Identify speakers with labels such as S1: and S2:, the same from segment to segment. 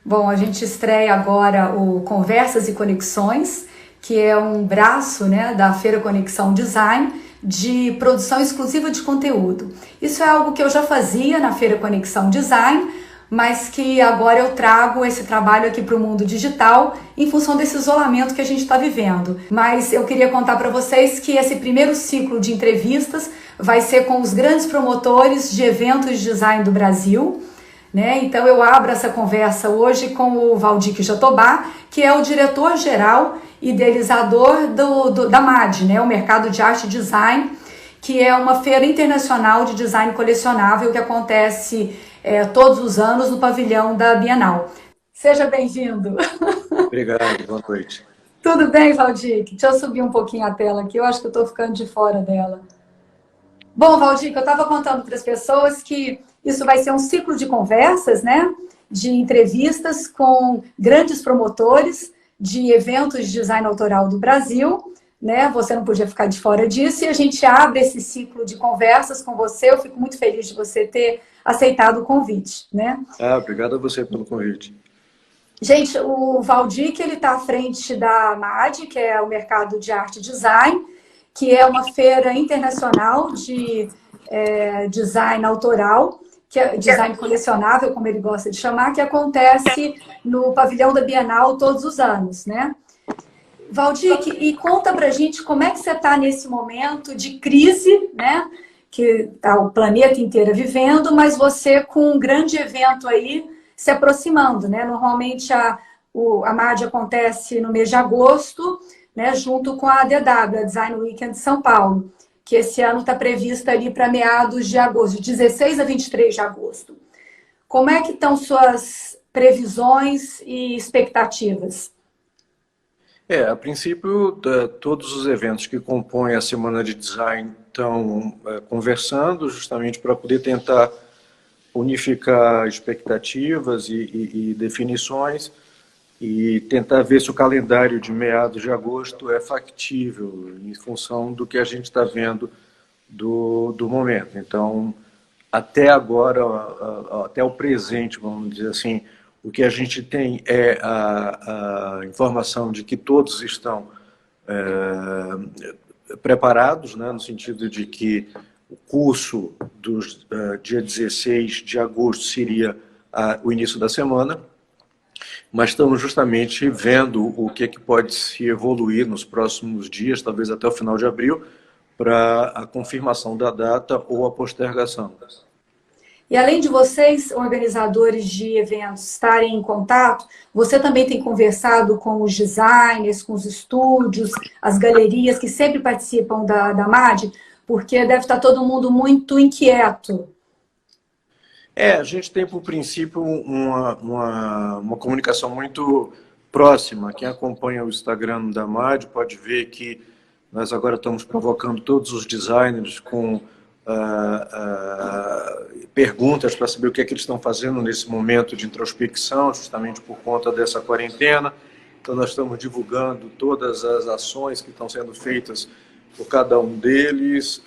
S1: Bom, a gente estreia agora o Conversas e Conexões, que é um braço, né, da Feira Conexão Design de produção exclusiva de conteúdo. Isso é algo que eu já fazia na Feira Conexão Design, mas que agora eu trago esse trabalho aqui para o mundo digital em função desse isolamento que a gente está vivendo. Mas eu queria contar para vocês que esse primeiro ciclo de entrevistas vai ser com os grandes promotores de eventos de design do Brasil, né? Então eu abro essa conversa hoje com o Valdir Jatobá, que é o diretor-geral idealizador da MAD, né? O Mercado de Arte e Design, que é uma feira internacional de design colecionável que acontece todos os anos no pavilhão da Bienal. Seja bem-vindo.
S2: Obrigado, boa noite.
S1: Tudo bem, Valdir? Deixa eu subir um pouquinho a tela aqui, eu acho que eu estou ficando de fora dela. Bom, Valdir, eu estava contando para as pessoas que isso vai ser um ciclo de conversas, né? De entrevistas com grandes promotores de eventos de design autoral do Brasil, né? Você não podia ficar de fora disso e a gente abre esse ciclo de conversas com você. Eu fico muito feliz de você ter aceitado o convite, né?
S2: Obrigado a você pelo convite.
S1: Gente, o Valdir, que ele está à frente da MAD, que é o Mercado de Arte e Design, que é uma feira internacional de design autoral, que é design colecionável, como ele gosta de chamar, que acontece no pavilhão da Bienal todos os anos, né? Valdir, e conta pra gente como é que você está nesse momento de crise, né? Que tá o planeta inteiro vivendo, mas você com um grande evento aí se aproximando, né? Normalmente a MAD acontece no mês de agosto, né, junto com a DW, a Design Weekend de São Paulo, que esse ano está prevista ali para meados de agosto, de 16 a 23 de agosto. Como é que estão suas previsões e expectativas?
S2: A princípio, todos os eventos que compõem a Semana de Design estão conversando justamente para poder tentar unificar expectativas e definições e tentar ver se o calendário de meados de agosto é factível em função do que a gente está vendo do momento. Então, até agora, até o presente, vamos dizer assim, o que a gente tem é a informação de que todos estão preparados, né, no sentido de que o curso do dia 16 de agosto seria o início da semana, mas estamos justamente vendo o que pode se evoluir nos próximos dias, talvez até o final de abril, para a confirmação da data ou a postergação.
S1: E além de vocês, organizadores de eventos, estarem em contato, você também tem conversado com os designers, com os estúdios, as galerias que sempre participam da MAD, porque deve estar todo mundo muito inquieto.
S2: A gente tem, por princípio, uma comunicação muito próxima. Quem acompanha o Instagram da MAD pode ver que nós agora estamos provocando todos os designers com perguntas para saber o que é que eles estão fazendo nesse momento de introspecção, justamente por conta dessa quarentena. Então, nós estamos divulgando todas as ações que estão sendo feitas por cada um deles.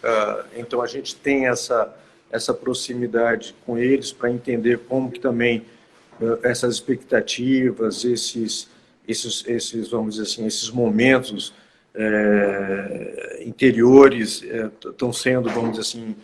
S2: Então, a gente tem essa proximidade com eles para entender como que também essas expectativas, esses vamos dizer assim, esses momentos interiores estão sendo, vamos dizer assim,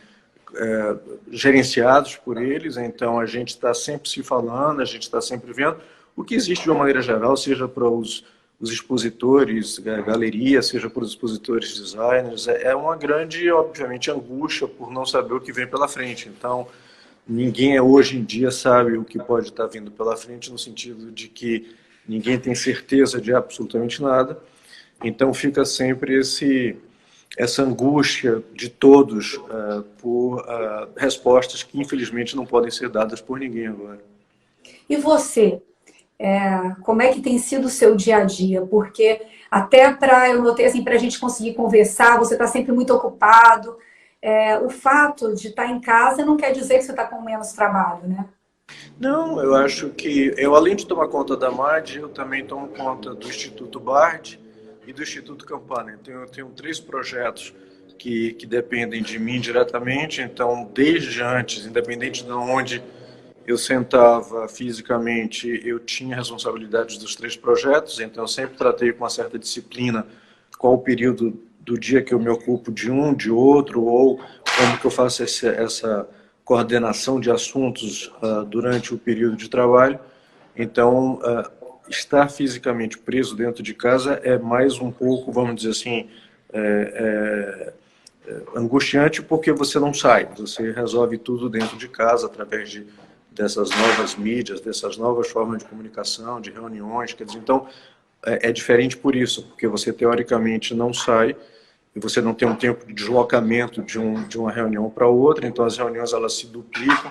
S2: gerenciados por eles. Então a gente está sempre se falando, a gente está sempre vendo o que existe de uma maneira geral, seja para os expositores, galeria, seja para os expositores designers, é uma grande, obviamente, angústia por não saber o que vem pela frente. Então, ninguém hoje em dia sabe o que pode estar vindo pela frente, no sentido de que ninguém tem certeza de absolutamente nada. Então, fica sempre essa angústia de todos por respostas que, infelizmente, não podem ser dadas por ninguém agora.
S1: E você? Como é que tem sido o seu dia a dia? Porque até eu notei assim, para a gente conseguir conversar, você está sempre muito ocupado. O fato de estar em casa não quer dizer que você está com menos trabalho, né?
S2: Não, eu acho que eu, além de tomar conta da MAD, eu também tomo conta do Instituto Bard e do Instituto Campana. Então, eu tenho 3 projetos que dependem de mim diretamente. Então, desde antes, independente de onde eu sentava fisicamente, eu tinha responsabilidades dos 3 projetos, então eu sempre tratei com uma certa disciplina qual o período do dia que eu me ocupo de um, de outro, ou como que eu faço essa coordenação de assuntos durante o período de trabalho. Então, estar fisicamente preso dentro de casa é mais um pouco, vamos dizer assim, angustiante, porque você não sai, você resolve tudo dentro de casa através dessas novas mídias, dessas novas formas de comunicação, de reuniões, quer dizer, então é diferente por isso, porque você teoricamente não sai e você não tem um tempo de deslocamento de uma reunião para outra, então as reuniões elas se duplicam,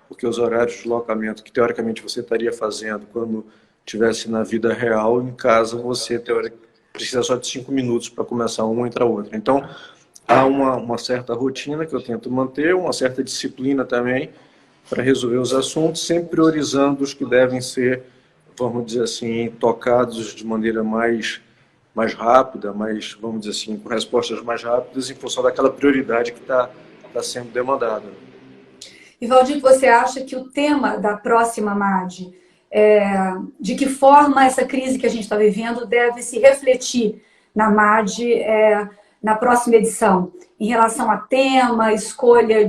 S2: porque os horários de deslocamento que teoricamente você estaria fazendo quando estivesse na vida real, em casa você precisa só de 5 minutos para começar uma e entrar outra. Então, há uma certa rotina que eu tento manter, uma certa disciplina também para resolver os assuntos, sempre priorizando os que devem ser, vamos dizer assim, tocados de maneira mais rápida, vamos dizer assim, com respostas mais rápidas em função daquela prioridade que está sendo demandada.
S1: E, Valdir, você acha que o tema da próxima MAD, de que forma essa crise que a gente está vivendo deve se refletir na MAD na próxima edição, em relação a tema, escolha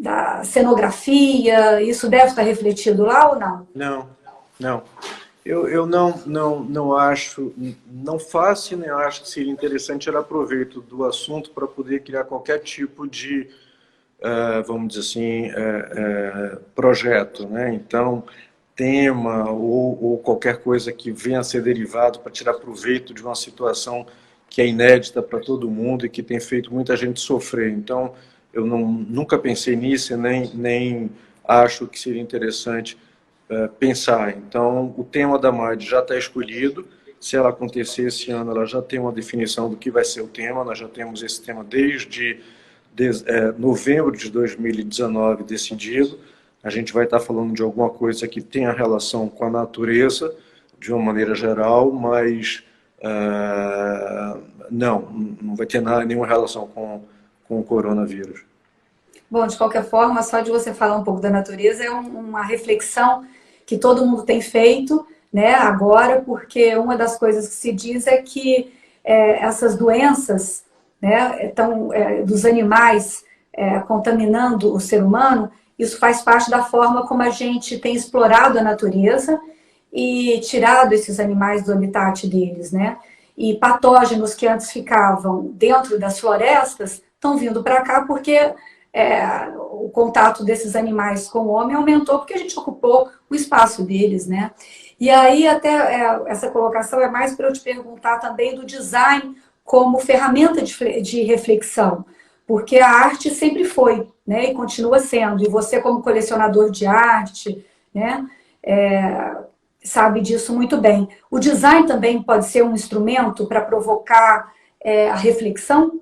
S1: da cenografia, isso deve estar refletido lá ou não?
S2: Não. Eu não acho, não faço e nem acho que seria interessante tirar proveito do assunto para poder criar qualquer tipo de, vamos dizer assim, projeto, né? Então, tema ou qualquer coisa que venha a ser derivado para tirar proveito de uma situação que é inédita para todo mundo e que tem feito muita gente sofrer. Então, eu nunca pensei nisso e nem acho que seria interessante pensar. Então, o tema da MAD já está escolhido. Se ela acontecer esse ano, ela já tem uma definição do que vai ser o tema. Nós já temos esse tema desde novembro de 2019 decidido. A gente vai estar falando de alguma coisa que tenha relação com a natureza, de uma maneira geral, mas não vai ter nenhuma relação com o coronavírus.
S1: Bom, de qualquer forma, só de você falar um pouco da natureza é uma reflexão que todo mundo tem feito, né, agora, porque uma das coisas que se diz é que essas doenças, né, dos animais contaminando o ser humano, isso faz parte da forma como a gente tem explorado a natureza e tirado esses animais do habitat deles, né? E patógenos que antes ficavam dentro das florestas estão vindo para cá porque o contato desses animais com o homem aumentou porque a gente ocupou o espaço deles, né? E aí até essa colocação é mais para eu te perguntar também do design como ferramenta de reflexão, porque a arte sempre foi, né? E continua sendo. E você como colecionador de arte, né? Sabe disso muito bem. O design também pode ser um instrumento para provocar a reflexão?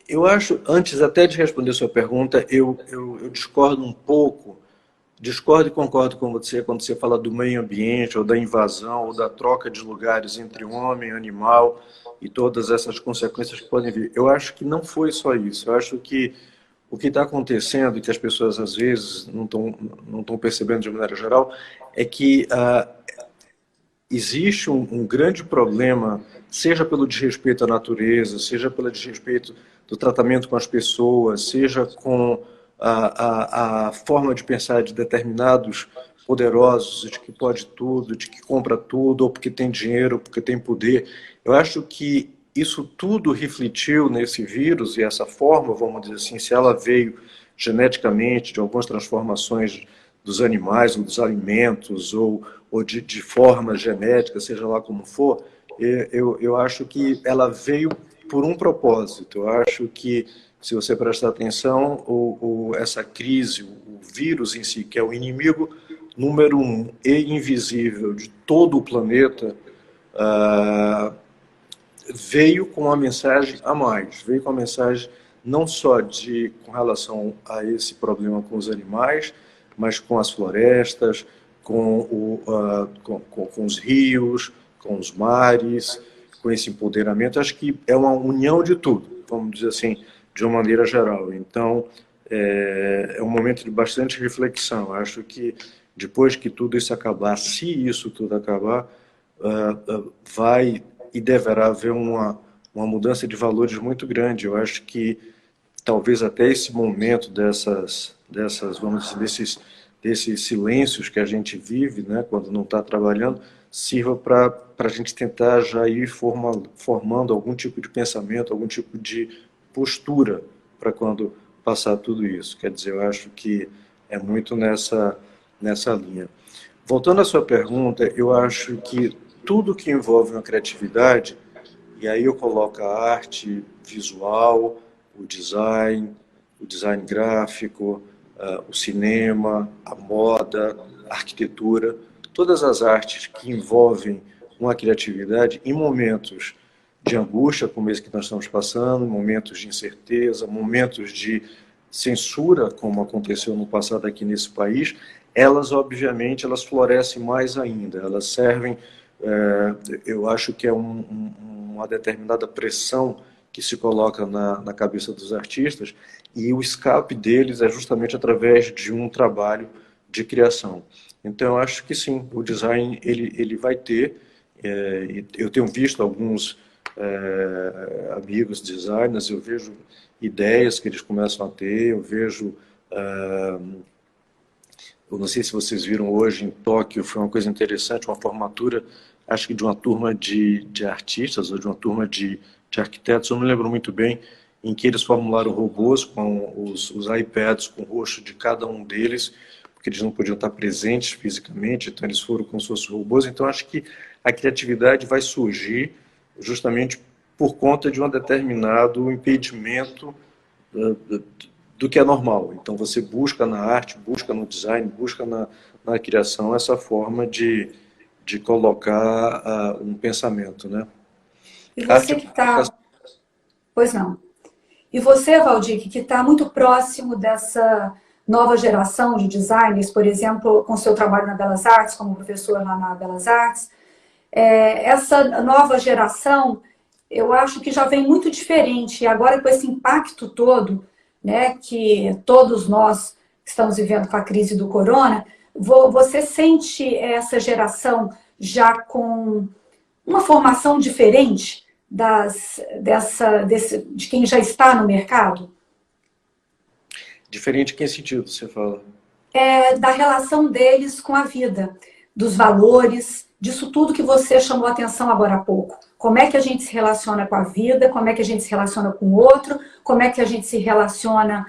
S2: Eu acho, antes até de responder a sua pergunta, eu discordo um pouco, discordo e concordo com você quando você fala do meio ambiente, ou da invasão, ou da troca de lugares entre homem e animal, e todas essas consequências que podem vir. Eu acho que não foi só isso. Eu acho que o que está acontecendo, e que as pessoas às vezes não estão percebendo de maneira geral, é que existe um grande problema, seja pelo desrespeito à natureza, seja pelo desrespeito do tratamento com as pessoas, seja com a forma de pensar de determinados poderosos, de que pode tudo, de que compra tudo, ou porque tem dinheiro, ou porque tem poder. Eu acho que isso tudo refletiu nesse vírus, e essa forma, vamos dizer assim, se ela veio geneticamente de algumas transformações dos animais, ou dos alimentos, ou de forma genética, seja lá como for, eu acho que ela veio por um propósito. Eu acho que, se você prestar atenção, essa crise, o vírus em si, que é o inimigo número 1 e invisível de todo o planeta, veio com uma mensagem a mais, veio com uma mensagem não só com relação a esse problema com os animais, mas com as florestas, com os rios, com os mares, com esse empoderamento. Acho que é uma união de tudo, vamos dizer assim, de uma maneira geral. Então, é um momento de bastante reflexão. Acho que depois que tudo isso acabar, se isso tudo acabar, vai e deverá haver uma mudança de valores muito grande. Eu acho que talvez até esse momento vamos dizer, desses silêncios que a gente vive, né, quando não está trabalhando, sirva para a gente tentar já ir formando algum tipo de pensamento, algum tipo de postura para quando passar tudo isso. Quer dizer, eu acho que é muito nessa linha. Voltando à sua pergunta, eu acho que tudo que envolve uma criatividade, e aí eu coloco a arte visual, o design gráfico, o cinema, a moda, a arquitetura, todas as artes que envolvem uma criatividade em momentos de angústia, como esse que nós estamos passando, momentos de incerteza, momentos de censura, como aconteceu no passado aqui nesse país, elas, obviamente, elas florescem mais ainda, elas servem, eu acho que é uma determinada pressão que se coloca na cabeça dos artistas, e o escape deles é justamente através de um trabalho de criação. Então, eu acho que sim, o design ele vai ter, eu tenho visto alguns amigos designers, eu vejo ideias que eles começam a ter, eu vejo... eu não sei se vocês viram hoje em Tóquio, foi uma coisa interessante, uma formatura, acho que de uma turma de artistas ou de uma turma de arquitetos, eu não lembro muito bem, em que eles formularam robôs com os iPads com o rosto de cada um deles, porque eles não podiam estar presentes fisicamente, então eles foram como se fossem robôs. Então acho que a criatividade vai surgir justamente por conta de um determinado impedimento do que é normal. Então você busca na arte, busca no design, busca na criação essa forma de colocar um pensamento, né?
S1: E
S2: Arte
S1: você que está... Pois não. E você, Valdir, que está muito próximo dessa nova geração de designers, por exemplo, com seu trabalho na Belas Artes, como professor lá na Belas Artes, essa nova geração, eu acho que já vem muito diferente. E agora, com esse impacto todo, né, que todos nós estamos vivendo com a crise do corona, você sente essa geração já com uma formação diferente de quem já está no mercado?
S2: Diferente em que sentido você fala?
S1: Da relação deles com a vida, dos valores, disso tudo que você chamou a atenção agora há pouco. Como é que a gente se relaciona com a vida, como é que a gente se relaciona com o outro, como é que a gente se relaciona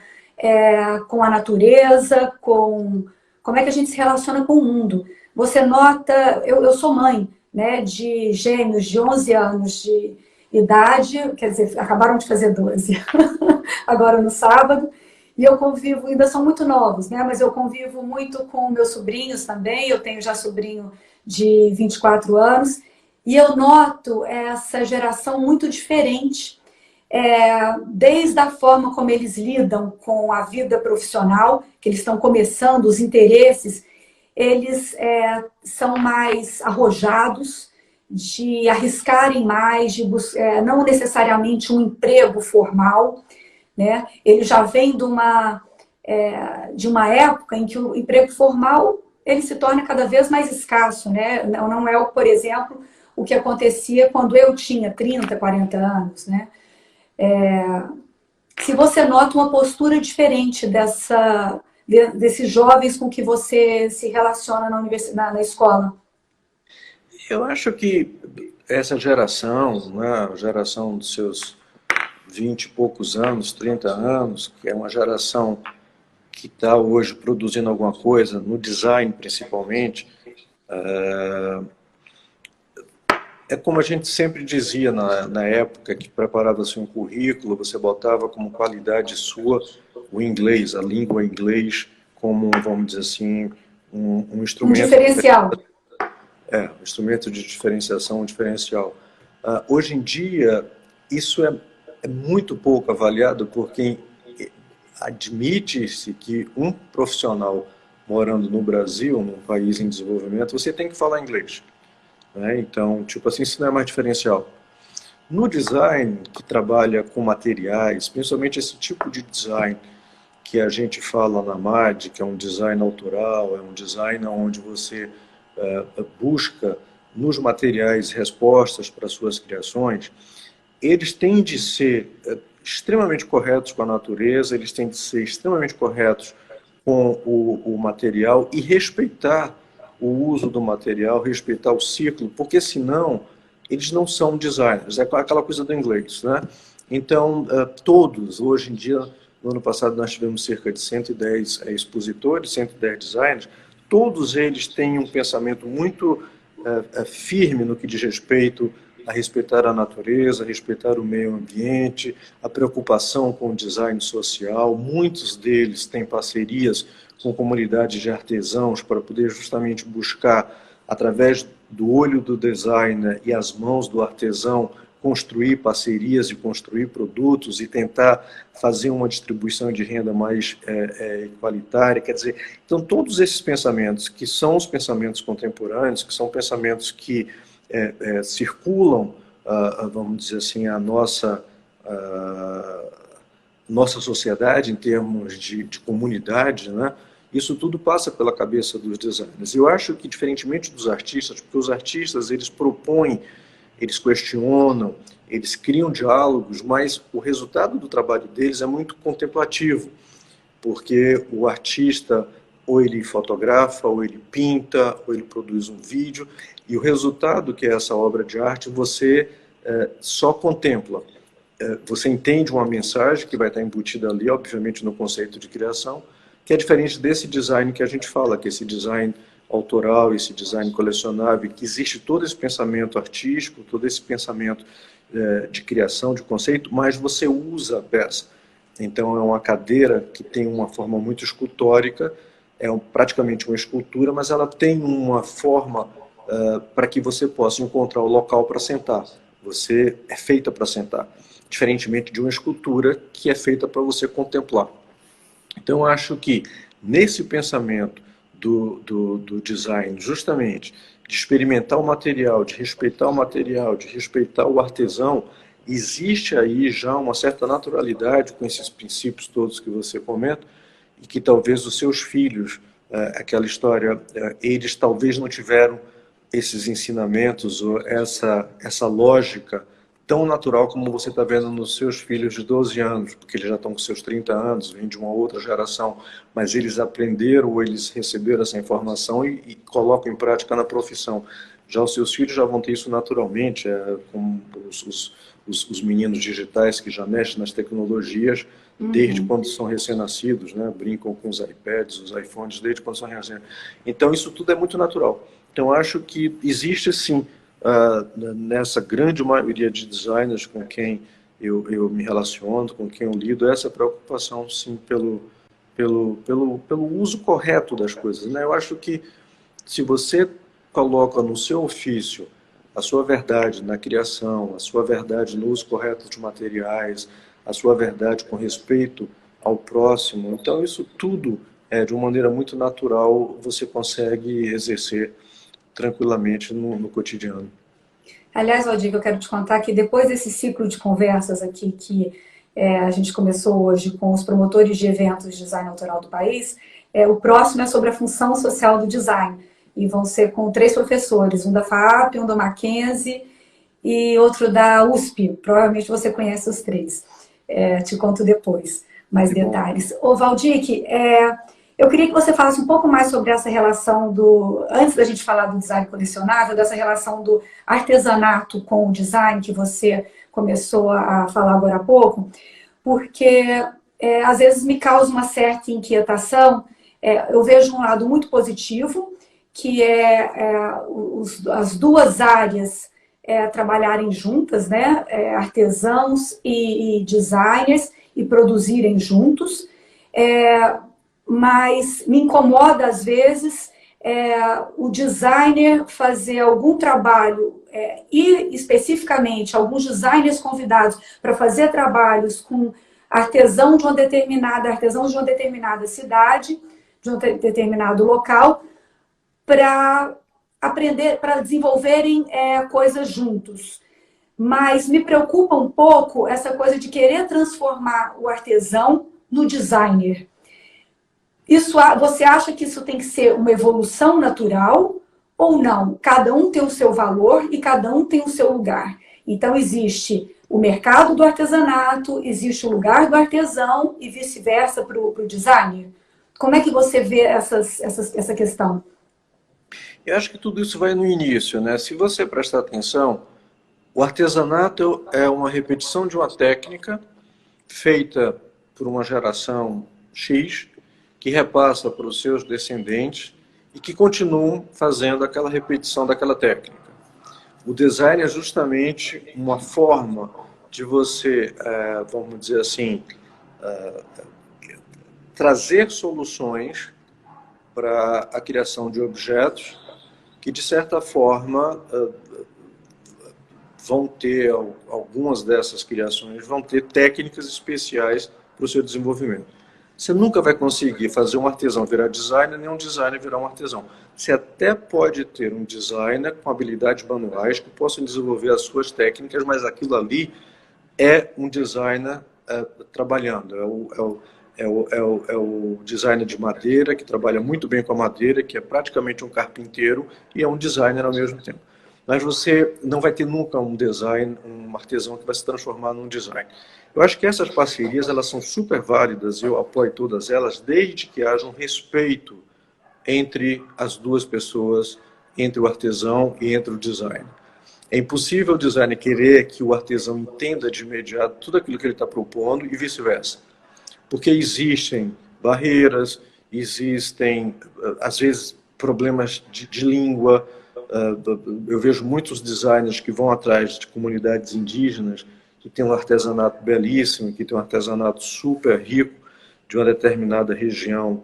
S1: com a natureza, como é que a gente se relaciona com o mundo. Você nota, eu sou mãe, né, de gêmeos de 11 anos de idade, quer dizer, acabaram de fazer 12, agora no sábado, e eu convivo, ainda são muito novos, né, mas eu convivo muito com meus sobrinhos também, eu tenho já sobrinho de 24 anos, e eu noto essa geração muito diferente, desde a forma como eles lidam com a vida profissional, que eles estão começando, os interesses, eles são mais arrojados, de arriscarem mais, de não necessariamente um emprego formal, né? Ele já vem de uma época em que o emprego formal ele se torna cada vez mais escasso, né? Não é, por exemplo, o que acontecia quando eu tinha 30, 40 anos, né? Se você nota uma postura diferente desses jovens com que você se relaciona na escola.
S2: Eu acho que essa geração, né, a geração dos seus 20 e poucos anos, 30 anos, que é uma geração que está hoje produzindo alguma coisa, no design principalmente, é como a gente sempre dizia na época que preparava-se um currículo, você botava como qualidade sua o inglês, a língua inglês, como, vamos dizer assim, um instrumento...
S1: Um diferencial.
S2: Um instrumento de diferenciação, um diferencial. Hoje em dia, isso é muito pouco avaliado por quem admite-se que um profissional morando no Brasil, num país em desenvolvimento, você tem que falar inglês. Né? Então, tipo assim, isso não é mais diferencial. No design, que trabalha com materiais, principalmente esse tipo de design que a gente fala na MAD, que é um design autoral, é um design onde você busca nos materiais respostas para suas criações, eles têm de ser extremamente corretos com a natureza, eles têm de ser extremamente corretos com o material e respeitar o uso do material, respeitar o ciclo, porque senão eles não são designers, é aquela coisa do inglês, né? Então, todos, hoje em dia, no ano passado nós tivemos cerca de 110 expositores, 110 designers, todos eles têm um pensamento muito firme no que diz respeito a respeitar a natureza, a respeitar o meio ambiente, a preocupação com o design social. Muitos deles têm parcerias com comunidades de artesãos para poder justamente buscar, através do olho do designer e as mãos do artesão, construir parcerias e construir produtos e tentar fazer uma distribuição de renda mais igualitária. Quer dizer, então todos esses pensamentos, que são os pensamentos contemporâneos, que são pensamentos que circulam, vamos dizer assim, a nossa sociedade em termos de comunidade, né? Isso tudo passa pela cabeça dos designers. Eu acho que, diferentemente dos artistas, porque os artistas, eles propõem, eles questionam, eles criam diálogos, mas o resultado do trabalho deles é muito contemplativo, porque o artista ou ele fotografa, ou ele pinta, ou ele produz um vídeo, e o resultado que é essa obra de arte você só contempla. Você entende uma mensagem que vai estar embutida ali, obviamente, no conceito de criação, que é diferente desse design que a gente fala, que é esse design autoral, esse design colecionável, que existe todo esse pensamento artístico, todo esse pensamento de criação, de conceito, mas você usa a peça. Então é uma cadeira que tem uma forma muito escultórica, praticamente uma escultura, mas ela tem uma forma para que você possa encontrar o local para sentar. Você é feita para sentar, diferentemente de uma escultura que é feita para você contemplar. Então, eu acho que nesse pensamento do design, justamente, de experimentar o material, de respeitar o material, de respeitar o artesão, existe aí já uma certa naturalidade com esses princípios todos que você comenta, e que talvez os seus filhos, aquela história, eles talvez não tiveram esses ensinamentos ou essa lógica tão natural como você está vendo nos seus filhos de 12 anos, porque eles já estão com seus 30 anos, vêm de uma outra geração, mas eles aprenderam ou eles receberam essa informação e colocam em prática na profissão. Já os seus filhos já vão ter isso naturalmente, como os meninos digitais que já mexem nas tecnologias desde quando são recém-nascidos, né? Brincam com os iPads, os iPhones, desde quando são recém-nascidos. Então isso tudo é muito natural. Então acho que existe sim, nessa grande maioria de designers com quem eu me relaciono, com quem eu lido, essa preocupação sim pelo uso correto das coisas, né? Eu acho que se você coloca no seu ofício a sua verdade na criação, a sua verdade no uso correto de materiais, a sua verdade com respeito ao próximo, então isso tudo, de uma maneira muito natural, você consegue exercer tranquilamente no cotidiano.
S1: Aliás, Valdir, eu quero te contar que depois desse ciclo de conversas aqui que a gente começou hoje com os promotores de eventos de design autoral do país, o próximo é sobre a função social do design. E vão ser com 3 professores, um da FAAP, um da Mackenzie e outro da USP. Provavelmente você conhece os 3. Te conto depois mais detalhes. Ô, Valdir, eu queria que você falasse um pouco mais sobre essa relação antes da gente falar do design colecionável, dessa relação do artesanato com o design que você começou a falar agora há pouco, porque às vezes me causa uma certa inquietação. Eu vejo um lado muito positivo, que as duas áreas trabalharem juntas, né? Artesãos e designers, e produzirem juntos. Mas me incomoda, às vezes, o designer fazer algum trabalho, e especificamente alguns designers convidados para fazer trabalhos com artesãos de uma determinada cidade, de um determinado local, para aprender, para desenvolverem coisas juntos. Mas me preocupa um pouco essa coisa de querer transformar o artesão no designer. você acha que isso tem que ser uma evolução natural ou não? Cada um tem o seu valor e cada um tem o seu lugar. Então, existe o mercado do artesanato, existe o lugar do artesão e vice-versa para o designer. Como é que você vê essa questão?
S2: Eu acho que tudo isso vai no início, né? Se você prestar atenção, o artesanato é uma repetição de uma técnica feita por uma geração X, que repassa para os seus descendentes e que continuam fazendo aquela repetição daquela técnica. O design é justamente uma forma de você, vamos dizer assim, trazer soluções para a criação de objetos que, de certa forma, vão ter, algumas dessas criações vão ter técnicas especiais para o seu desenvolvimento. Você nunca vai conseguir fazer um artesão virar designer, nem um designer virar um artesão. Você até pode ter um designer com habilidades manuais que possam desenvolver as suas técnicas, mas aquilo ali é um designer trabalhando. É o designer de madeira, que trabalha muito bem com a madeira, que é praticamente um carpinteiro e é um designer ao mesmo tempo. Mas você não vai ter nunca um design, um artesão que vai se transformar num design. Eu acho que essas parcerias, elas são super válidas, eu apoio todas elas, desde que haja um respeito entre as duas pessoas, entre o artesão e entre o design. É impossível o designer querer que o artesão entenda de imediato tudo aquilo que ele está propondo e vice-versa. Porque existem barreiras, existem, às vezes, problemas de língua. Eu vejo muitos designers que vão atrás de comunidades indígenas que tem um artesanato belíssimo, que tem um artesanato super rico de uma determinada região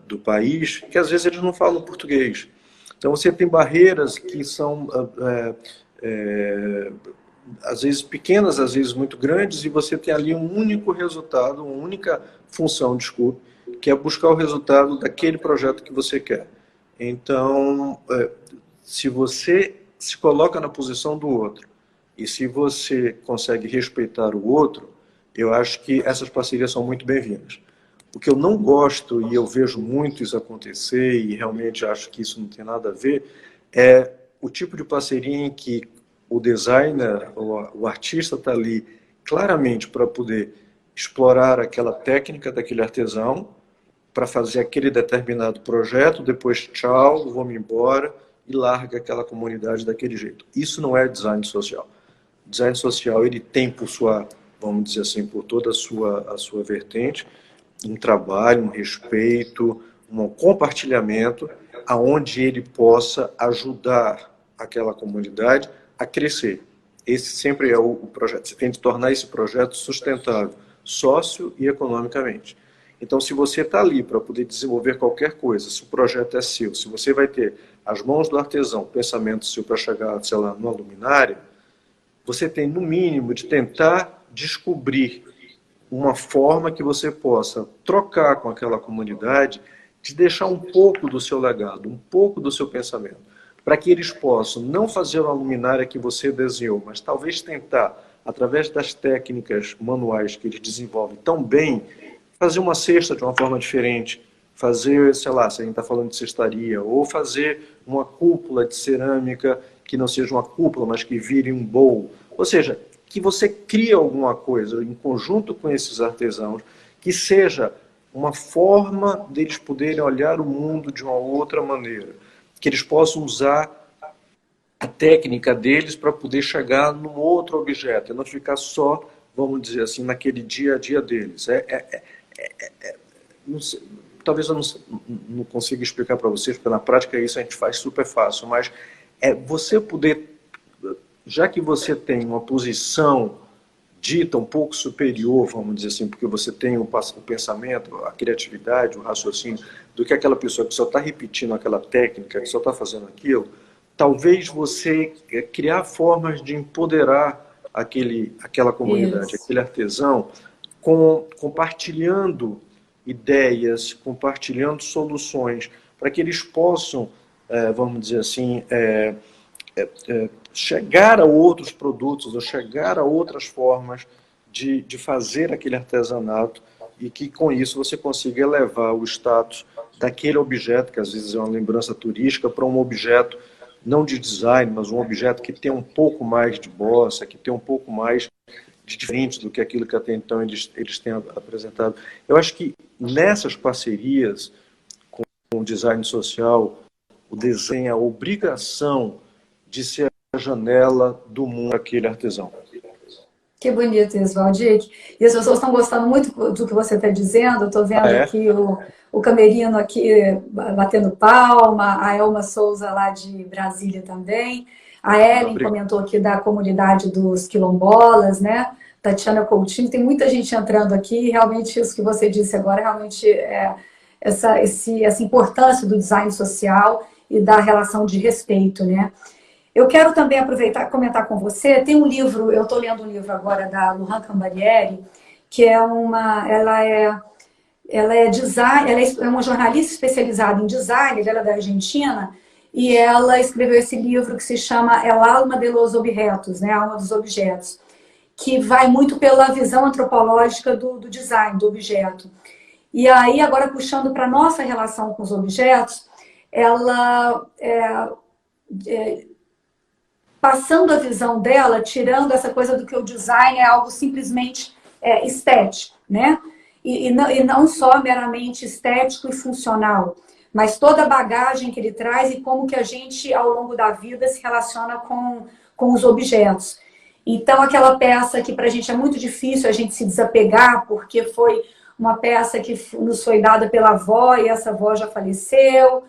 S2: do país, que às vezes eles não falam português. Então você tem barreiras que são às vezes pequenas, às vezes muito grandes, e você tem ali um único resultado, uma única função, desculpe, que é buscar o resultado daquele projeto que você quer. Então, se você se coloca na posição do outro, e se você consegue respeitar o outro, eu acho que essas parcerias são muito bem-vindas. O que eu não gosto, e eu vejo muito isso acontecer, e realmente acho que isso não tem nada a ver, é o tipo de parceria em que o designer, o artista está ali claramente para poder explorar aquela técnica daquele artesão, para fazer aquele determinado projeto, depois tchau, vou-me embora, e larga aquela comunidade daquele jeito. Isso não é design social. O design social, ele tem por sua, vamos dizer assim, por toda a sua vertente, um trabalho, um respeito, um compartilhamento, aonde ele possa ajudar aquela comunidade a crescer. Esse sempre é o projeto. Você tem de tornar esse projeto sustentável, sócio e economicamente. Então, se você está ali para poder desenvolver qualquer coisa, se o projeto é seu, se você vai ter as mãos do artesão, o pensamento seu para chegar, sei lá, numa luminária, você tem, no mínimo, de tentar descobrir uma forma que você possa trocar com aquela comunidade, de deixar um pouco do seu legado, um pouco do seu pensamento, para que eles possam não fazer uma luminária que você desenhou, mas talvez tentar, através das técnicas manuais que eles desenvolvem tão bem, fazer uma cesta de uma forma diferente, fazer, sei lá, se a gente está falando de cestaria, ou fazer uma cúpula de cerâmica que não seja uma cúpula, mas que vire um bowl. Ou seja, que você crie alguma coisa em conjunto com esses artesãos, que seja uma forma deles poderem olhar o mundo de uma outra maneira, que eles possam usar a técnica deles para poder chegar num outro objeto, e não ficar só, vamos dizer assim, naquele dia a dia deles. Não sei, talvez eu não consiga explicar para vocês, porque na prática isso a gente faz super fácil, mas é você poder, já que você tem uma posição dita um pouco superior, vamos dizer assim, porque você tem o pensamento, a criatividade, o raciocínio, do que aquela pessoa que só está repetindo aquela técnica, que só está fazendo aquilo, talvez você criar formas de empoderar aquela comunidade, aquele artesão, compartilhando ideias, compartilhando soluções, para que eles possam, vamos dizer assim, chegar a outros produtos, ou chegar a outras formas de fazer aquele artesanato e que com isso você consiga elevar o status daquele objeto, que às vezes é uma lembrança turística, para um objeto não de design, mas um objeto que tem um pouco mais de bossa, que tem um pouco mais de diferente do que aquilo que até então eles têm apresentado. Eu acho que nessas parcerias com o design social, o desenho é a obrigação de ser a janela do mundo daquele artesão.
S1: Que bonito isso, Valdir. E as pessoas estão gostando muito do que você está dizendo. Eu estou
S2: Ah,
S1: vendo
S2: é?
S1: aqui o Camerino aqui batendo palma, a Elma Souza lá de Brasília também. A Ellen
S2: Obrigado.
S1: comentou aqui da comunidade dos quilombolas, né? Tatiana Coutinho, tem muita gente entrando aqui. Realmente isso que você disse agora, realmente é essa importância do design social e da relação de respeito, né? Eu quero também aproveitar e comentar com você. Tem um livro, eu estou lendo um livro agora da Lujan Cambarieri, que ela é design, ela é uma jornalista especializada em design, ela é da Argentina, e ela escreveu esse livro que se chama El alma de los objetos, né, a alma dos objetos, que vai muito pela visão antropológica do design, do objeto. E aí, agora puxando para a nossa relação com os objetos, ela passando a visão dela, tirando essa coisa do que o design é algo simplesmente estético, né? E não só meramente estético e funcional, mas toda a bagagem que ele traz e como que a gente, ao longo da vida, se relaciona com os objetos. Então, aquela peça que para a gente é muito difícil a gente se desapegar, porque foi uma peça que nos foi dada pela avó e essa avó já faleceu,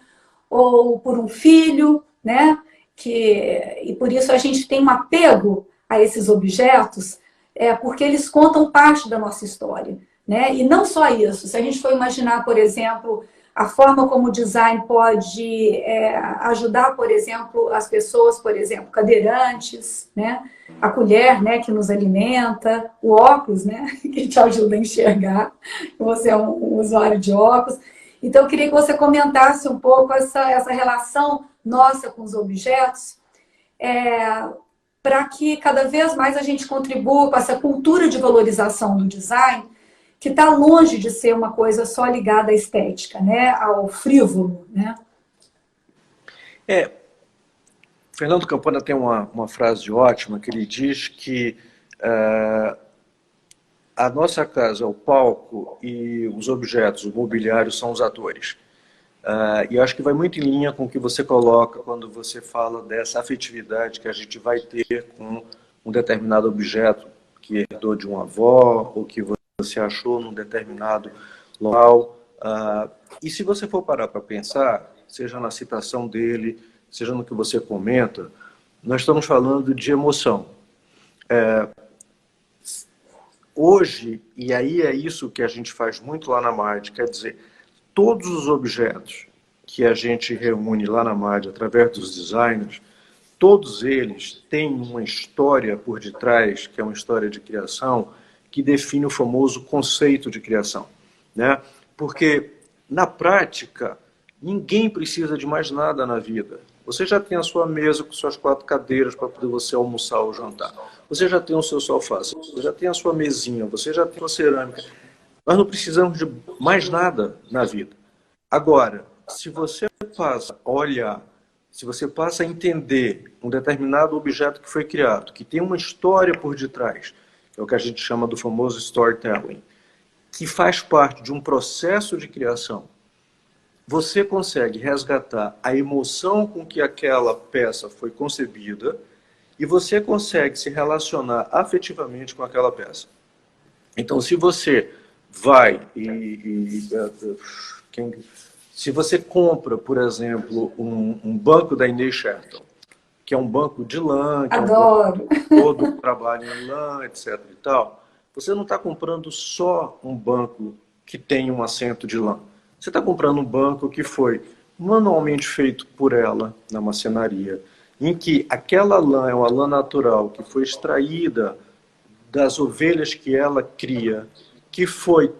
S1: ou por um filho, né? E por isso a gente tem um apego a esses objetos, porque eles contam parte da nossa história, né? E não só isso, se a gente for imaginar, por exemplo, a forma como o design pode ajudar, por exemplo, as pessoas, por exemplo, cadeirantes, né? A colher, né, que nos alimenta, o óculos, né, que te ajuda a enxergar, você é um usuário de óculos. Então, eu queria que você comentasse um pouco essa relação nossa com os objetos, para que cada vez mais a gente contribua com essa cultura de valorização do design, que está longe de ser uma coisa só ligada à estética, né? Ao frívolo, né?
S2: Fernando Campana tem uma frase ótima que ele diz que a nossa casa é o palco e os objetos, o mobiliário, são os atores. E eu acho que vai muito em linha com o que você coloca quando você fala dessa afetividade que a gente vai ter com um determinado objeto que herdou de uma avó ou que você achou num determinado local. E se você for parar para pensar, seja na citação dele, seja no que você comenta, nós estamos falando de emoção. Hoje, e aí é isso que a gente faz muito lá na MAD, quer dizer, todos os objetos que a gente reúne lá na MAD através dos designers, todos eles têm uma história por detrás, que é uma história de criação, que define o famoso conceito de criação, né? Porque, na prática, ninguém precisa de mais nada na vida. Você já tem a sua mesa com suas 4 cadeiras para poder você almoçar ou jantar. Você já tem o seu sofá, você já tem a sua mesinha, você já tem a cerâmica. Nós não precisamos de mais nada na vida. Agora, se você passa a olhar, se você passa a entender um determinado objeto que foi criado, que tem uma história por detrás, que é o que a gente chama do famoso storytelling, que faz parte de um processo de criação, você consegue resgatar a emoção com que aquela peça foi concebida e você consegue se relacionar afetivamente com aquela peça. Então, se você vai se você compra, por exemplo, um banco da Inês Sherton, que é um banco de lã, que
S1: Adoro.
S2: é um banco todo trabalho em lã, etc. e tal, você não está comprando só um banco que tem um assento de lã. Você está comprando um banco que foi manualmente feito por ela na marcenaria, em que aquela lã é uma lã natural que foi extraída das ovelhas que ela cria, que foi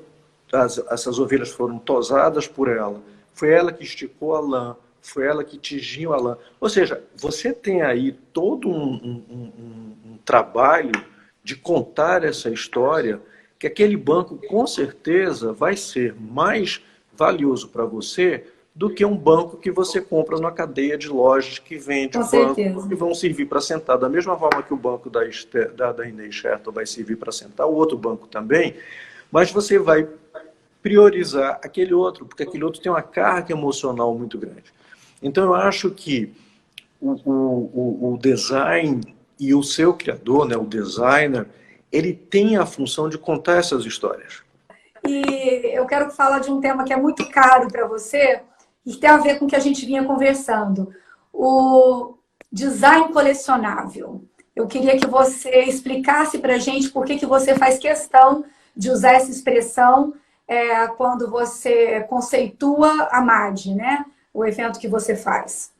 S2: essas ovelhas foram tosadas por ela, foi ela que esticou a lã, foi ela que tingiu a lã. Ou seja, você tem aí todo um trabalho de contar essa história que aquele banco, com certeza, vai ser mais valioso para você do que um banco que você compra numa cadeia de lojas que vende
S1: Com
S2: bancos
S1: certeza.
S2: que vão servir para sentar. Da mesma forma que o banco da Inês Scherter vai servir para sentar, o outro banco também, mas você vai priorizar aquele outro, porque aquele outro tem uma carga emocional muito grande. Então, eu acho que o design e o seu criador, né, o designer, ele tem a função de contar essas histórias.
S1: E eu quero falar de um tema que é muito caro para você e que tem a ver com o que a gente vinha conversando. O design colecionável. Eu queria que você explicasse para a gente por que você faz questão de usar essa expressão quando você conceitua a MAD, né? O evento que você faz.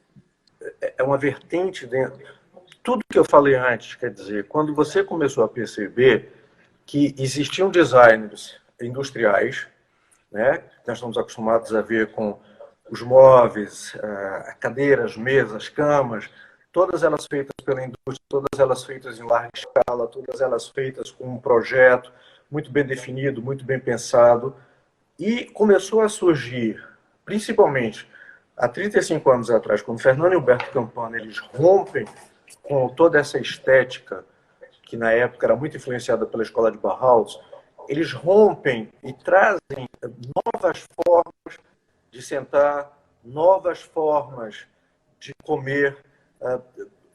S3: É uma vertente dentro. Tudo que eu falei antes, quer dizer, quando você começou a perceber que existiam designers industriais, né? Nós estamos acostumados a ver com os móveis, cadeiras, mesas, camas, todas elas feitas pela indústria, todas elas feitas em larga escala, todas elas feitas com um projeto muito bem definido, muito bem pensado, e começou a surgir, principalmente há 35 anos atrás, quando Fernando e Humberto Campana eles rompem com toda essa estética que na época era muito influenciada pela escola de Bauhaus, eles rompem e trazem novas formas de sentar, novas formas de comer,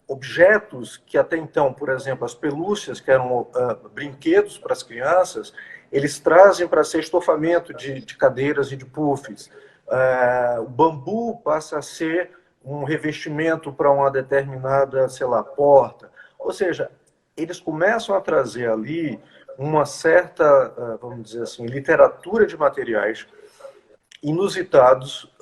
S3: objetos que até então, por exemplo, as pelúcias, que eram brinquedos para as crianças, eles trazem para ser estofamento de cadeiras e de puffs. O bambu passa a ser um revestimento para uma determinada, sei lá, porta. Ou seja, eles começam a trazer ali uma certa, vamos dizer assim, literatura de materiais inusitados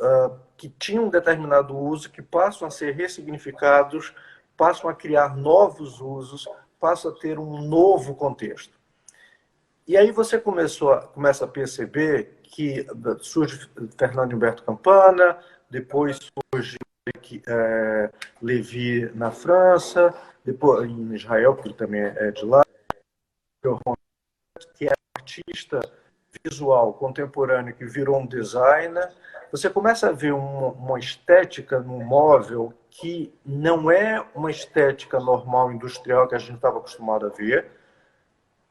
S3: que tinham um determinado uso, que passam a ser ressignificados, passam a criar novos usos, passam a ter um novo contexto. E aí você começa a perceber que surge Fernando Humberto Campana, depois surge Levi na França, depois em Israel, porque ele também é de lá, que é um artista visual contemporâneo que virou um designer. Você começa a ver uma estética no móvel que não é uma estética normal industrial que a gente estava acostumado a ver.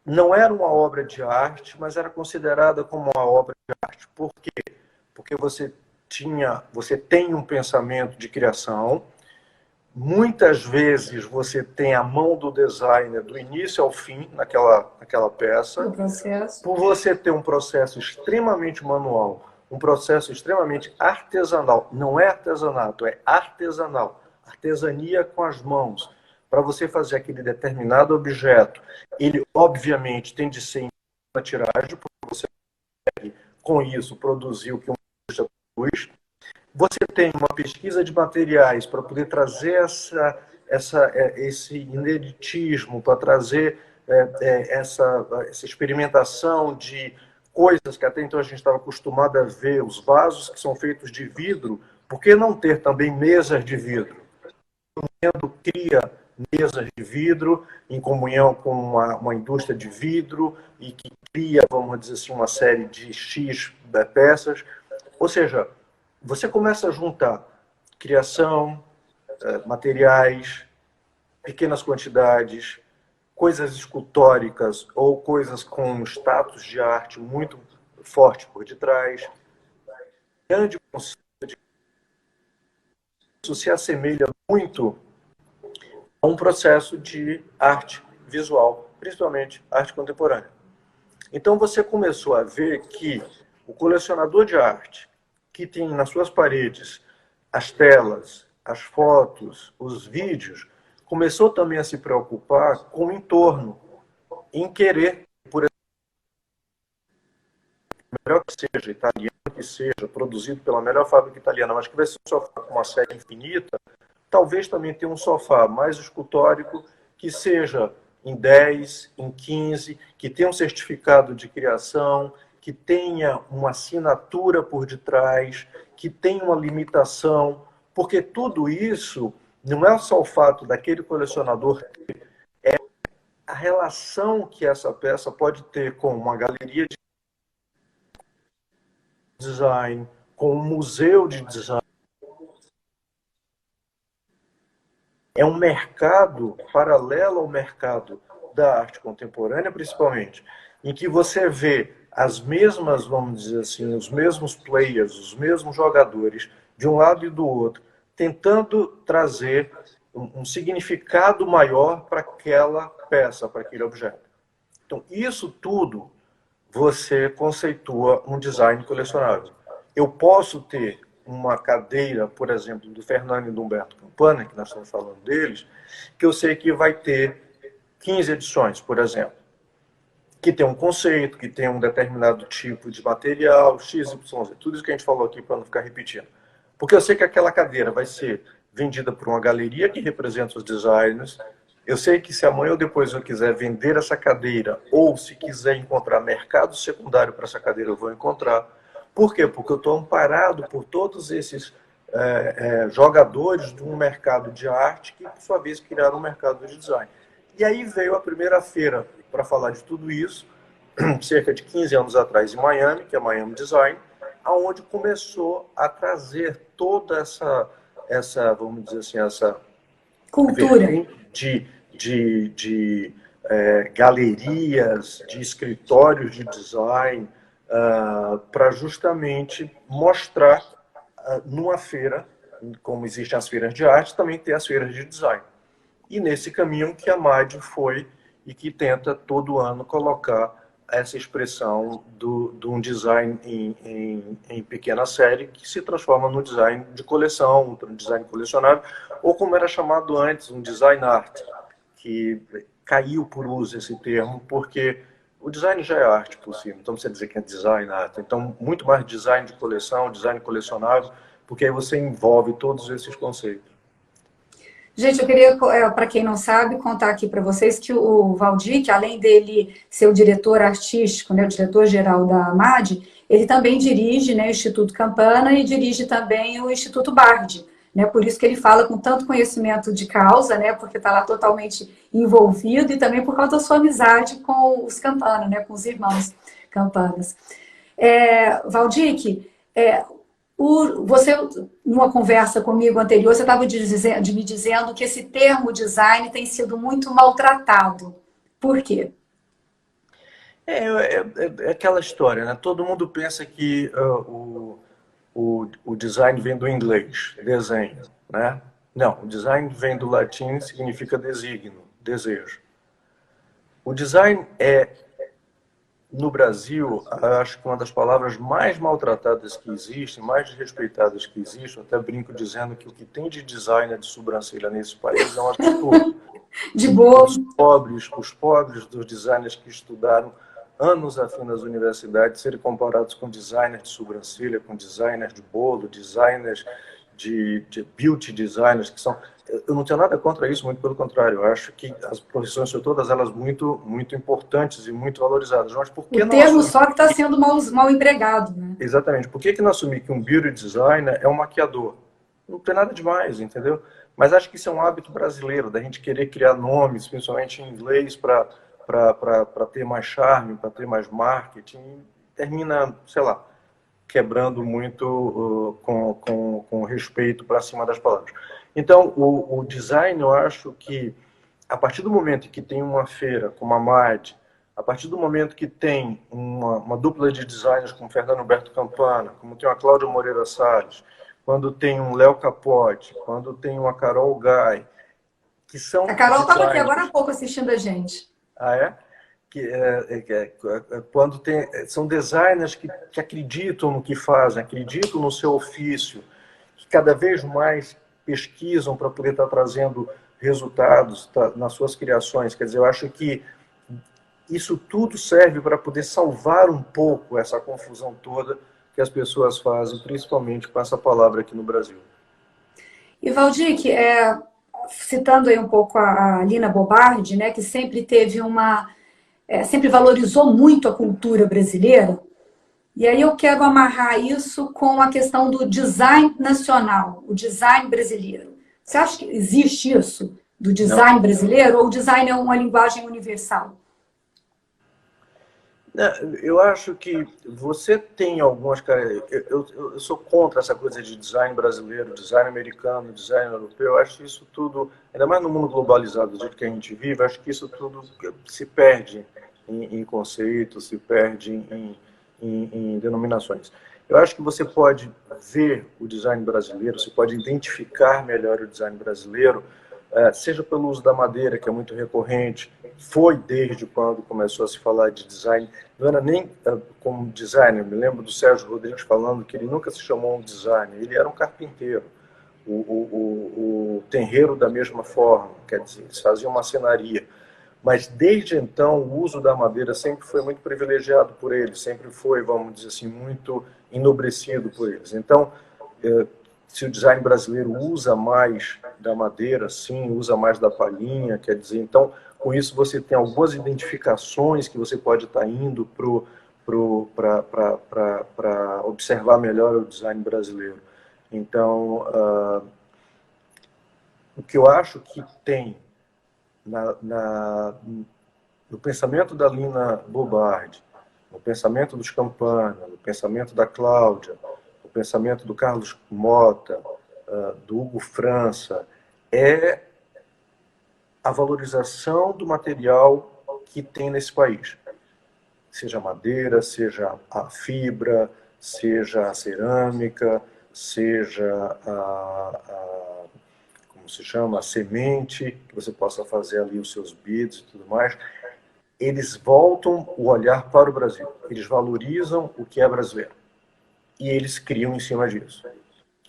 S3: Não era uma obra de arte, mas era considerada como uma obra de arte. Por quê? Porque você tem um pensamento de criação. Muitas vezes você tem a mão do designer do início ao fim naquela peça. Por você ter um processo extremamente manual, um processo extremamente artesanal. Não é artesanato, é artesanal. Artesania com as mãos. Para você fazer aquele determinado objeto, ele obviamente tem de ser em uma tiragem, porque você consegue, com isso, produzir o que uma indústria produz. Você tem uma pesquisa de materiais para poder trazer esse ineditismo, para trazer essa experimentação de coisas que até então a gente estava acostumado a ver, os vasos que são feitos de vidro, por que não ter também mesas de vidro? O mundo cria mesas de vidro em comunhão com uma indústria de vidro e que cria, vamos dizer assim, uma série de X peças. Ou seja, você começa a juntar criação, materiais, pequenas quantidades, coisas escultóricas ou coisas com um status de arte muito forte por detrás. Grande conceito de isso se assemelha muito a um processo de arte visual, principalmente arte contemporânea. Então você começou a ver que o colecionador de arte, que tem nas suas paredes as telas, as fotos, os vídeos, começou também a se preocupar com o entorno, em querer, por exemplo, melhor que seja, italiano que seja, produzido pela melhor fábrica italiana, mas que vai ser um sofá com uma série infinita, talvez também tenha um sofá mais escultórico que seja em 10, em 15, que tenha um certificado de criação, que tenha uma assinatura por detrás, que tenha uma limitação, porque tudo isso não é só o fato daquele colecionador a relação que essa peça pode ter com uma galeria de design, com um museu de design. É um mercado paralelo ao mercado da arte contemporânea, principalmente, em que você vê as mesmas, vamos dizer assim, os mesmos players, os mesmos jogadores, de um lado e do outro, tentando trazer um significado maior para aquela peça, para aquele objeto. Então, isso tudo você conceitua um design colecionável. Eu posso ter uma cadeira, por exemplo, do Fernando e do Humberto Campana, que nós estamos falando deles, que eu sei que vai ter 15 edições, por exemplo, que tem um conceito, que tem um determinado tipo de material, XYZ, tudo isso que a gente falou aqui para não ficar repetindo. Porque eu sei que aquela cadeira vai ser vendida por uma galeria que representa os designers. Eu sei que se amanhã ou depois eu quiser vender essa cadeira, ou se quiser encontrar mercado secundário para essa cadeira, eu vou encontrar. Por quê? Porque eu estou amparado por todos esses jogadores de um mercado de arte que, por sua vez, criaram um mercado de design. E aí veio a primeira feira para falar de tudo isso, cerca de 15 anos atrás, em Miami, que é Miami Design, aonde começou a trazer toda essa vamos dizer assim, essa
S1: cultura
S3: de galerias, de escritórios de design, para justamente mostrar numa feira, como existem as feiras de arte, também tem as feiras de design. E nesse caminho que a MAD foi e que tenta todo ano colocar essa expressão de um design em pequena série que se transforma no design de coleção, um design colecionável, ou como era chamado antes, um design art, que caiu por uso esse termo, porque o design já é arte por si, então você dizer que é design art. Então, muito mais design de coleção, design colecionável, porque aí você envolve todos esses conceitos.
S1: Gente, eu queria, para quem não sabe, contar aqui para vocês que o Valdir, que além dele ser o diretor artístico, né, o diretor-geral da AMAD, ele também dirige, né, o Instituto Campana e dirige também o Instituto Bard, né, por isso que ele fala com tanto conhecimento de causa, né, porque está lá totalmente envolvido e também por causa da sua amizade com os Campana, né, com os irmãos Campanas. Valdir, você, numa conversa comigo anterior, você estava me dizendo que esse termo design tem sido muito maltratado. Por quê?
S3: É aquela história, né? Todo mundo pensa que o design vem do inglês, desenho, né? Não, o design vem do latim, significa designo, desejo. O design no Brasil, acho que uma das palavras mais maltratadas que existem, mais desrespeitadas que existem, até brinco dizendo que o que tem de designer de sobrancelha nesse país é um absurdo.
S1: De boa.
S3: Os pobres dos designers que estudaram anos a fim nas universidades serem comparados com designers de sobrancelha, com designers de bolo, designers de beauty designers, que são... Eu não tenho nada contra isso, muito pelo contrário. Eu acho que as profissões são todas elas muito, muito importantes e muito valorizadas. Mas por que
S1: o termo só que está sendo mal empregado, né?
S3: Exatamente. Por que não assumir que um beauty designer é um maquiador? Não tem nada demais, entendeu? Mas acho que isso é um hábito brasileiro, da gente querer criar nomes, principalmente em inglês, para ter mais charme, para ter mais marketing. Termina, sei lá, quebrando muito com respeito para cima das palavras. Então, o design, eu acho que, a partir do momento que tem uma feira como a MAD, a partir do momento que tem uma dupla de designers como Fernando Humberto Campana, como tem a Cláudia Moreira Salles, quando tem um Léo Capote, quando tem uma Carol Guy, que são...
S1: A Carol estava aqui agora há pouco assistindo a gente.
S3: Ah, é? Quando são designers que acreditam no que fazem, acreditam no seu ofício, que cada vez mais pesquisam para poder estar trazendo resultados nas suas criações. Quer dizer, eu acho que isso tudo serve para poder salvar um pouco essa confusão toda que as pessoas fazem, principalmente com essa palavra aqui no Brasil.
S1: E Valdir, citando aí um pouco a Lina Bobardi, né, que sempre teve sempre valorizou muito a cultura brasileira, e aí eu quero amarrar isso com a questão do design nacional, o design brasileiro. Você acha que existe isso do design brasileiro, ou o design é uma linguagem universal?
S3: Eu acho que você tem algumas... Eu sou contra essa coisa de design brasileiro, design americano, design europeu. Eu acho isso tudo, ainda mais no mundo globalizado, do jeito que a gente vive, acho que isso tudo se perde em conceitos, se perde em denominações. Eu acho que você pode ver o design brasileiro, você pode identificar melhor o design brasileiro, seja pelo uso da madeira, que é muito recorrente, foi desde quando começou a se falar de design, não era nem como designer. Eu me lembro do Sérgio Rodrigues falando que ele nunca se chamou um designer, ele era um carpinteiro. O tenreiro da mesma forma, quer dizer, eles faziam marcenaria. Mas desde então o uso da madeira sempre foi muito privilegiado por eles, sempre foi, vamos dizer assim, muito enobrecido por eles. Então, se o design brasileiro usa mais da madeira, sim, usa mais da palhinha, quer dizer, então, com isso você tem algumas identificações que você pode estar indo para observar melhor o design brasileiro. Então, o que eu acho que tem no pensamento da Lina Bobardi, no pensamento dos Campana, no pensamento da Cláudia, no pensamento do Carlos Mota, do Hugo França, é a valorização do material que tem nesse país. Seja a madeira, seja a fibra, seja a cerâmica, seja como se chama, a semente, que você possa fazer ali os seus beads e tudo mais. Eles voltam o olhar para o Brasil. Eles valorizam o que é brasileiro. E eles criam em cima disso.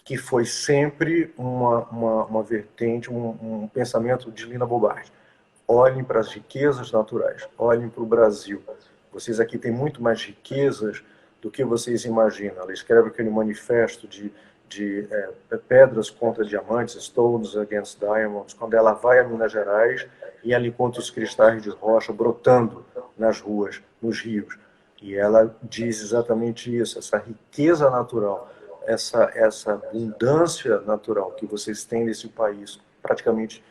S3: Que foi sempre uma vertente, um pensamento de Lina Bobardi. Olhem para as riquezas naturais, olhem para o Brasil. Vocês aqui têm muito mais riquezas do que vocês imaginam. Ela escreve aquele manifesto de pedras contra diamantes, stones against diamonds, quando ela vai a Minas Gerais e ela encontra os cristais de rocha brotando nas ruas, nos rios. E ela diz exatamente isso, essa riqueza natural, essa abundância natural que vocês têm nesse país, praticamente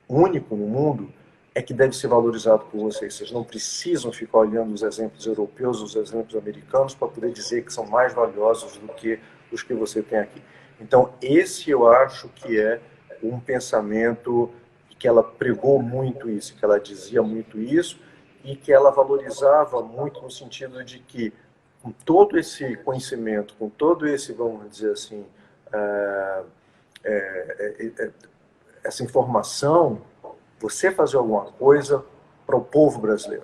S3: único no mundo, é que deve ser valorizado por vocês. Vocês não precisam ficar olhando os exemplos europeus, os exemplos americanos, para poder dizer que são mais valiosos do que os que você tem aqui. Então, esse eu acho que é um pensamento que ela pregou muito isso, que ela dizia muito isso, e que ela valorizava muito no sentido de que, com todo esse conhecimento, com todo esse, vamos dizer assim, essa informação, você fazer alguma coisa para o povo brasileiro.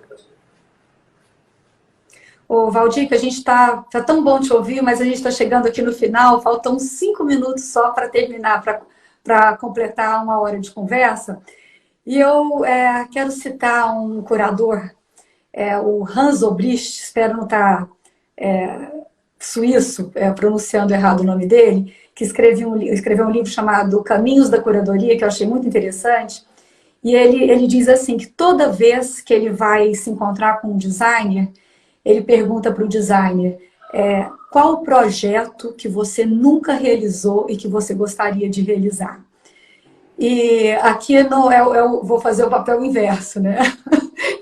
S1: Ô, Valdir, que a gente tá tão bom te ouvir, mas a gente está chegando aqui no final, faltam 5 minutos só para terminar, para completar 1 hora de conversa. E eu quero citar um curador, o Hans Obrist, espero não estar suíço, pronunciando errado o nome dele, que escreveu um livro chamado Caminhos da Curadoria, que eu achei muito interessante. E ele diz assim, que toda vez que ele vai se encontrar com um designer, ele pergunta para o designer, qual o projeto que você nunca realizou e que você gostaria de realizar? E aqui eu vou fazer o papel inverso, né?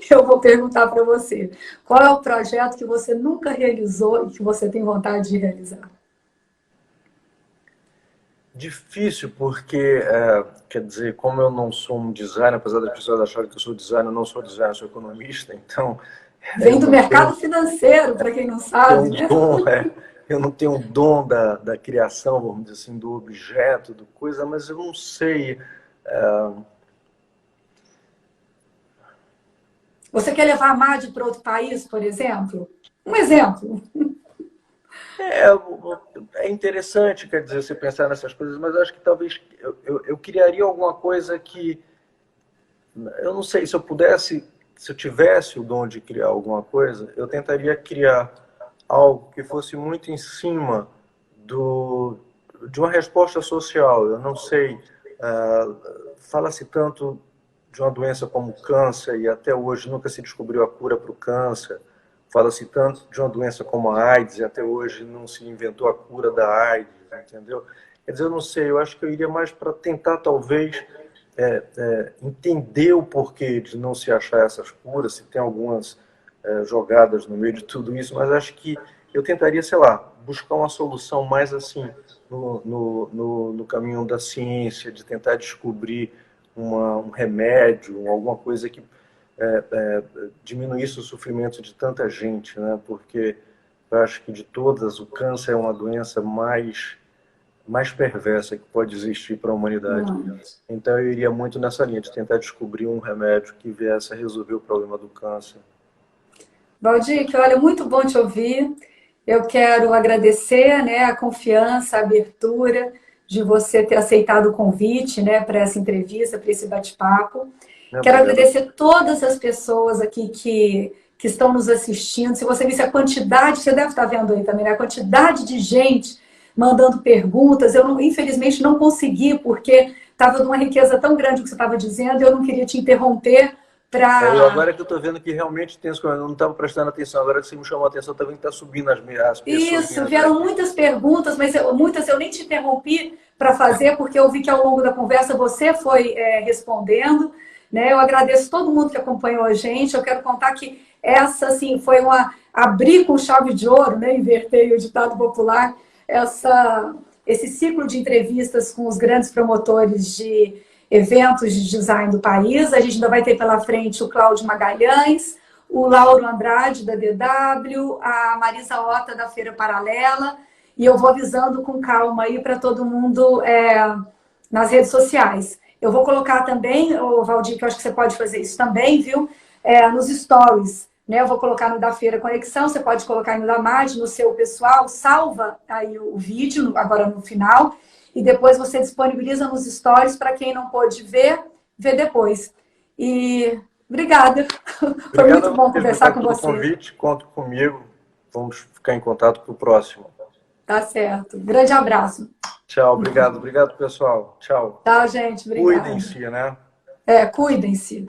S1: Eu vou perguntar para você, qual é o projeto que você nunca realizou e que você tem vontade de realizar?
S3: Difícil, porque, quer dizer, como eu não sou um designer, apesar das pessoas acharem que eu sou designer, eu não sou designer, eu sou economista, então...
S1: Vem do mercado financeiro, para quem não sabe, né?
S3: Eu não tenho um dom da criação, vamos dizer assim, do objeto, do coisa, mas eu não sei...
S1: Você quer levar a MAD para outro país, por exemplo? Um exemplo.
S3: É interessante, quer dizer, você pensar nessas coisas, mas eu acho que talvez eu criaria alguma coisa que... Eu não sei, se eu tivesse o dom de criar alguma coisa, eu tentaria criar algo que fosse muito em cima de uma resposta social. Eu não sei, fala-se tanto de uma doença como câncer e até hoje nunca se descobriu a cura para o câncer. Fala-se tanto de uma doença como a AIDS e até hoje não se inventou a cura da AIDS, entendeu? Quer dizer, eu não sei, eu acho que eu iria mais para tentar, talvez, entender o porquê de não se achar essas curas, se tem algumas jogadas no meio de tudo isso, mas acho que eu tentaria, sei lá, buscar uma solução mais assim no caminho da ciência, de tentar descobrir um remédio, alguma coisa que diminuísse o sofrimento de tanta gente, né? Porque eu acho que de todas, o câncer é uma doença mais perversa que pode existir para a humanidade. Então eu iria muito nessa linha, de tentar descobrir um remédio que viesse a resolver o problema do câncer.
S1: Valdir, olha, muito bom te ouvir. Eu quero agradecer, né, a confiança, a abertura de você ter aceitado o convite, né, para essa entrevista, para esse bate-papo. Quero agradecer todas as pessoas aqui que estão nos assistindo. Se você visse a quantidade, você deve estar vendo aí também, né, a quantidade de gente mandando perguntas. Eu, infelizmente, não consegui, porque estava de uma riqueza tão grande o que você estava dizendo, e eu não queria te interromper para...
S3: Agora que eu estou vendo que realmente tem, eu não estava prestando atenção, agora que você me chamou a atenção, está vendo que está subindo as pessoas.
S1: Isso, vieram muitas perguntas, mas muitas eu nem te interrompi para fazer, porque eu vi que ao longo da conversa você foi respondendo, né? Eu agradeço todo mundo que acompanhou a gente. Eu quero contar que essa, assim, foi abrir com chave de ouro, né? Invertei o ditado popular, esse ciclo de entrevistas com os grandes promotores de eventos de design do país. A gente ainda vai ter pela frente o Cláudio Magalhães, o Lauro Andrade, da DW, a Marisa Ota, da Feira Paralela, e eu vou avisando com calma aí para todo mundo nas redes sociais. Eu vou colocar também, Valdir, que eu acho que você pode fazer isso também, viu? Nos stories, né? Eu vou colocar no da Feira Conexão, você pode colocar aí no da MAD, no seu pessoal, salva aí o vídeo, agora no final, e depois você disponibiliza nos stories para quem não pôde ver depois. E obrigada. Foi muito bom conversar com você.
S3: Obrigado pelo convite, conto comigo. Vamos ficar em contato para o próximo.
S1: Tá certo. Grande abraço.
S3: Tchau, obrigado. Obrigado, pessoal. Tchau.
S1: Tá, gente. Obrigada.
S3: Cuidem-se, né?
S1: Cuidem-se.